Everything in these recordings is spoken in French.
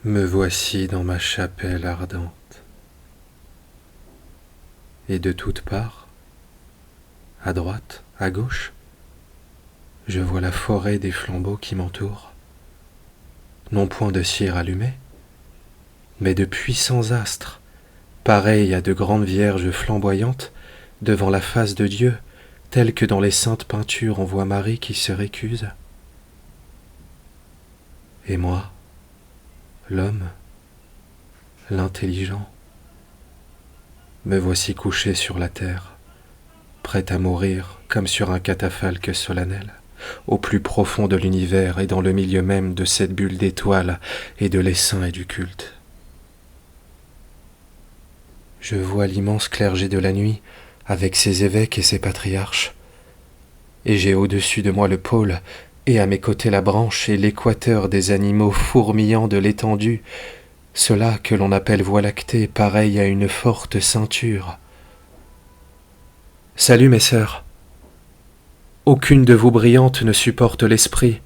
Me voici dans ma chapelle ardente, et de toutes parts, à droite, à gauche, je vois la forêt des flambeaux qui m'entourent, non point de cire allumée, mais de puissants astres, pareils à de grandes vierges flamboyantes devant la face de Dieu, telles que dans les saintes peintures on voit Marie qui se récuse. Et moi, l'homme, l'intelligent, me voici couché sur la terre, prêt à mourir comme sur un catafalque solennel, au plus profond de l'univers et dans le milieu même de cette bulle d'étoiles et de l'essaim et du culte. Je vois l'immense clergé de la nuit avec ses évêques et ses patriarches, et j'ai au-dessus de moi le pôle, et à mes côtés la branche et l'équateur des animaux fourmillant de l'étendue, cela que l'on appelle voie lactée, pareil à une forte ceinture. Salut mes sœurs. Aucune de vous brillantes ne supporte l'esprit,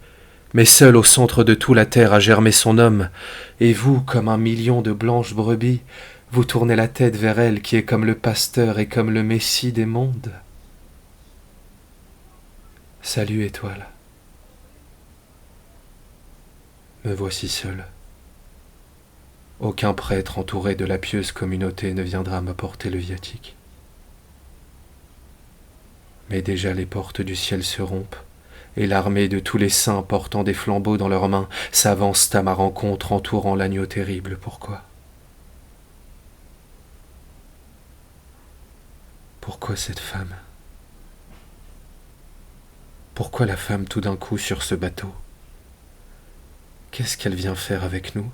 mais seule au centre de tout la terre a germé son homme, et vous, comme un million de blanches brebis, vous tournez la tête vers elle qui est comme le pasteur et comme le Messie des mondes. Salut étoile. Me voici seul. Aucun prêtre entouré de la pieuse communauté ne viendra m'apporter le viatique. Mais déjà les portes du ciel se rompent, et l'armée de tous les saints portant des flambeaux dans leurs mains s'avance à ma rencontre entourant l'agneau terrible. Pourquoi? Pourquoi cette femme? Pourquoi la femme tout d'un coup sur ce bateau? Qu'est-ce qu'elle vient faire avec nous?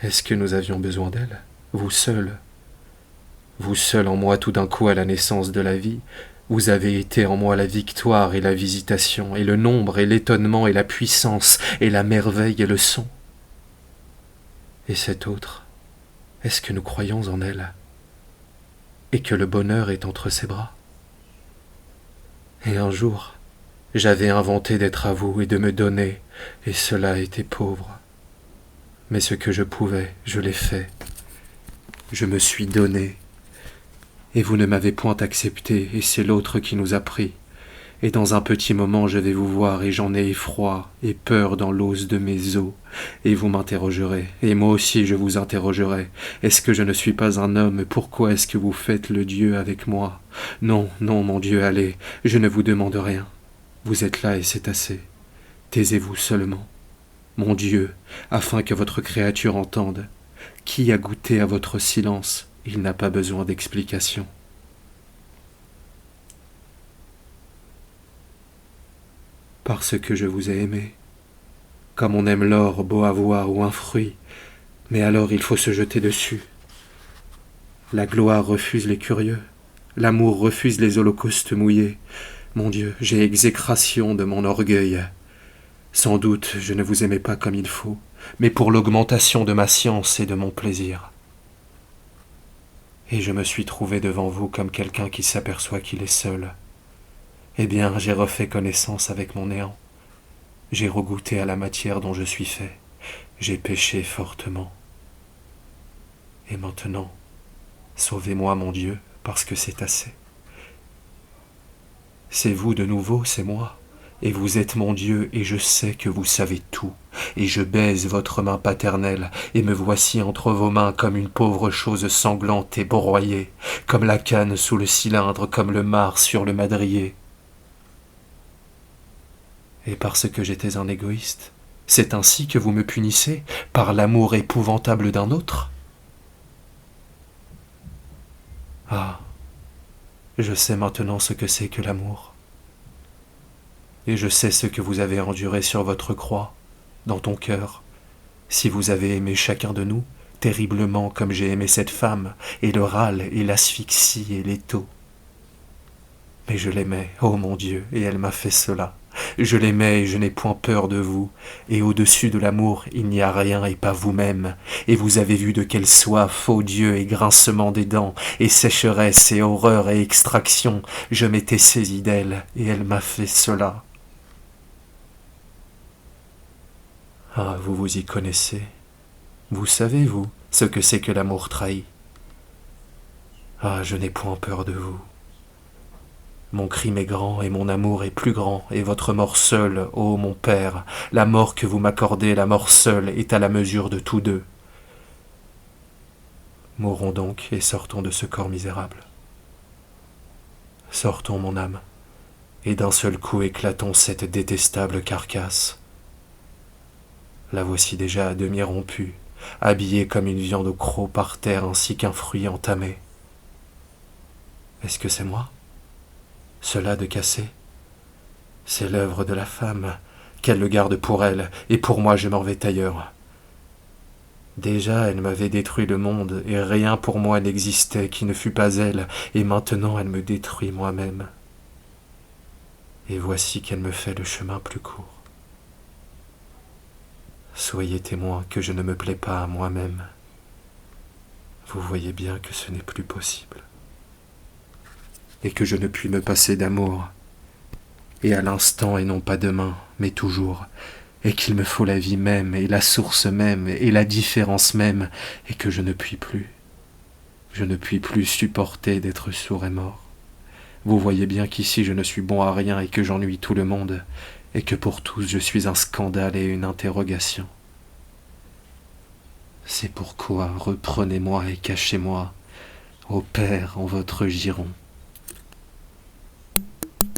Est-ce que nous avions besoin d'elle? Vous seul en moi tout d'un coup à la naissance de la vie, vous avez été en moi la victoire et la visitation, et le nombre et l'étonnement et la puissance, et la merveille et le son. Et cette autre, est-ce que nous croyons en elle, et que le bonheur est entre ses bras? Et un jour, j'avais inventé d'être à vous et de me donner, et cela était pauvre. Mais ce que je pouvais, je l'ai fait. Je me suis donné. Et vous ne m'avez point accepté, et c'est l'autre qui nous a pris. Et dans un petit moment je vais vous voir, et j'en ai effroi et peur dans l'os de mes os. Et vous m'interrogerez, et moi aussi je vous interrogerai. Est-ce que je ne suis pas un homme? Pourquoi est-ce que vous faites le Dieu avec moi? Non, non, mon Dieu, allez, je ne vous demande rien. Vous êtes là et c'est assez. Taisez-vous seulement. Mon Dieu, afin que votre créature entende. Qui a goûté à votre silence? Il n'a pas besoin d'explication. Parce que je vous ai aimé, comme on aime l'or beau à voir ou un fruit, mais alors il faut se jeter dessus. La gloire refuse les curieux, l'amour refuse les holocaustes mouillés. Mon Dieu, j'ai exécration de mon orgueil. Sans doute je ne vous aimais pas comme il faut, mais pour l'augmentation de ma science et de mon plaisir. Et je me suis trouvé devant vous comme quelqu'un qui s'aperçoit qu'il est seul. Eh bien, j'ai refait connaissance avec mon néant. J'ai regoûté à la matière dont je suis fait. J'ai péché fortement. Et maintenant, sauvez-moi, mon Dieu, parce que c'est assez. C'est vous de nouveau, c'est moi. Et vous êtes mon Dieu, et je sais que vous savez tout. Et je baise votre main paternelle, et me voici entre vos mains comme une pauvre chose sanglante et broyée, comme la canne sous le cylindre, comme le marc sur le madrier. Et parce que j'étais un égoïste, c'est ainsi que vous me punissez, par l'amour épouvantable d'un autre? Ah, je sais maintenant ce que c'est que l'amour. Et je sais ce que vous avez enduré sur votre croix, dans ton cœur, si vous avez aimé chacun de nous, terriblement comme j'ai aimé cette femme, et le râle, et l'asphyxie, et l'étau. Mais je l'aimais, ô mon Dieu, et elle m'a fait cela. Je l'aimais et je n'ai point peur de vous, et au-dessus de l'amour il n'y a rien et pas vous-même, et vous avez vu de quelle soif, ô Dieu, et grincement des dents, et sécheresse, et horreur, et extraction, je m'étais saisi d'elle, et elle m'a fait cela. Ah, vous vous y connaissez. Vous savez, vous, ce que c'est que l'amour trahi. Ah, je n'ai point peur de vous. Mon crime est grand et mon amour est plus grand, et votre mort seule, ô mon père, la mort que vous m'accordez, la mort seule, est à la mesure de tous deux. Mourons donc et sortons de ce corps misérable. Sortons, mon âme, et d'un seul coup éclatons cette détestable carcasse. La voici déjà à demi rompue, habillée comme une viande au croc par terre ainsi qu'un fruit entamé. Est-ce que c'est moi? Cela de cassé? C'est l'œuvre de la femme, qu'elle le garde pour elle, et pour moi je m'en vais ailleurs. Déjà elle m'avait détruit le monde, et rien pour moi n'existait qui ne fût pas elle, et maintenant elle me détruit moi-même. Et voici qu'elle me fait le chemin plus court. Soyez témoin que je ne me plais pas à moi-même. Vous voyez bien que ce n'est plus possible. Et que je ne puis me passer d'amour, et à l'instant et non pas demain, mais toujours, et qu'il me faut la vie même, et la source même, et la différence même, et que je ne puis plus supporter d'être sourd et mort. Vous voyez bien qu'ici je ne suis bon à rien et que j'ennuie tout le monde, et que pour tous je suis un scandale et une interrogation. C'est pourquoi reprenez-moi et cachez-moi, ô Père, en votre giron.